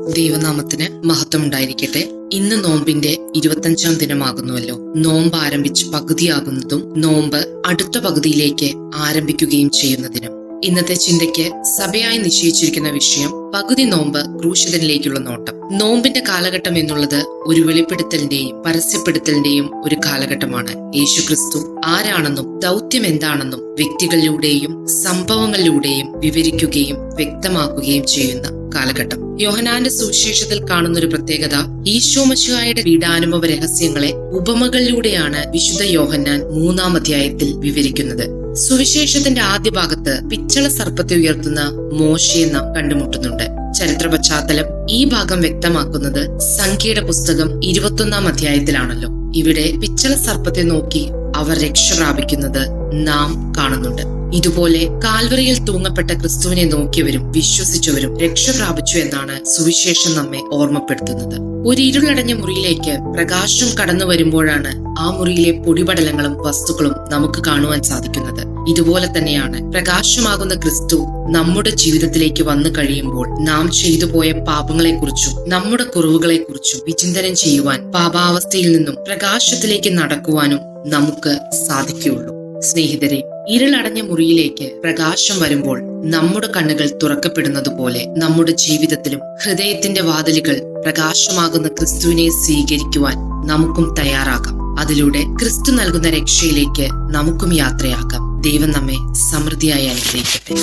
ദൈവനാമത്തിന് മഹത്വം ഉണ്ടായിരിക്കട്ടെ. ഇന്ന് നോമ്പിന്റെ 25-ാം ദിനമാകുന്നുവല്ലോ. നോമ്പ് ആരംഭിച്ച് പകുതിയാകുന്നതും നോമ്പ് അടുത്ത പകുതിയിലേക്ക് ആരംഭിക്കുകയും ചെയ്യുന്ന ദിനം. ഇന്നത്തെ ചിന്തയ്ക്ക് സഭയായി നിശ്ചയിച്ചിരിക്കുന്ന വിഷയം പകുതി നോമ്പ് ക്രൂശിതനിലേക്കുള്ള നോട്ടം. നോമ്പിന്റെ കാലഘട്ടം എന്നുള്ളത് ഒരു വെളിപ്പെടുത്തലിന്റെയും പരസ്യപ്പെടുത്തലിന്റെയും ഒരു കാലഘട്ടമാണ്. യേശുക്രിസ്തു ആരാണെന്നും ദൗത്യം എന്താണെന്നും വ്യക്തികളിലൂടെയും സംഭവങ്ങളിലൂടെയും വിവരിക്കുകയും വ്യക്തമാക്കുകയും ചെയ്യുന്ന കാലഘട്ടം. യോഹന്നാന്റെ സുവിശേഷത്തിൽ കാണുന്ന ഒരു പ്രത്യേകത, ഈശോ മിശിഹായുടെ പീഡാനുഭവ രഹസ്യങ്ങളെ ഉപമകളിലൂടെയാണ് വിശുദ്ധ യോഹന്നാൻ 3-ാം അധ്യായത്തിൽ വിവരിക്കുന്നത്. സുവിശേഷത്തിന്റെ ആദ്യ ഭാഗത്ത് പിച്ചള സർപ്പത്തെ ഉയർത്തുന്ന മോശയെ നാം കണ്ടുമുട്ടുന്നുണ്ട്. ചരിത്ര പശ്ചാത്തലം ഈ ഭാഗം വ്യക്തമാക്കുന്നത് സംഖ്യയുടെ പുസ്തകം 21-ാം അധ്യായത്തിലാണല്ലോ. ഇവിടെ പിച്ചള സർപ്പത്തെ നോക്കി അവർ രക്ഷ പ്രാപിക്കുന്നത് നാം കാണുന്നുണ്ട്. ഇതുപോലെ കാൽവറിയിൽ തൂങ്ങപ്പെട്ട ക്രിസ്തുവിനെ നോക്കിയവരും വിശ്വസിച്ചവരും രക്ഷ പ്രാപിച്ചു എന്നാണ് സുവിശേഷം നമ്മെ ഓർമ്മപ്പെടുത്തുന്നത്. ഒരു ഇരുളടഞ്ഞ മുറിയിലേക്ക് പ്രകാശം കടന്നു വരുമ്പോഴാണ് ആ മുറിയിലെ പൊടിപടലങ്ങളും വസ്തുക്കളും നമുക്ക് കാണുവാൻ സാധിക്കുന്നത്. ഇതുപോലെ തന്നെയാണ് പ്രകാശമാകുന്ന ക്രിസ്തു നമ്മുടെ ജീവിതത്തിലേക്ക് വന്നു കഴിയുമ്പോൾ നാം ചെയ്തു പോയ പാപങ്ങളെക്കുറിച്ചും നമ്മുടെ കുറവുകളെക്കുറിച്ചും വിചിന്തനം ചെയ്യുവാൻ, പാപാവസ്ഥയിൽ നിന്നും പ്രകാശത്തിലേക്ക് നടക്കുവാനും നമുക്ക് സാധിക്കുകയുള്ളൂ. സ്നേഹിതരെ, ഇരുളടഞ്ഞ മുറിയിലേക്ക് പ്രകാശം വരുമ്പോൾ നമ്മുടെ കണ്ണുകൾ തുറക്കപ്പെടുന്നത് പോലെ നമ്മുടെ ജീവിതത്തിലും ഹൃദയത്തിന്റെ വാതിലുകൾ പ്രകാശമാകുന്ന ക്രിസ്തുവിനെ സ്വീകരിക്കുവാൻ നമുക്കും തയ്യാറാകാം. അതിലൂടെ ക്രിസ്തു നൽകുന്ന രക്ഷയിലേക്ക് നമുക്കും യാത്രയാകാം. ദൈവം നമ്മെ സമൃദ്ധിയായി അനുഗ്രഹിക്കട്ടെ.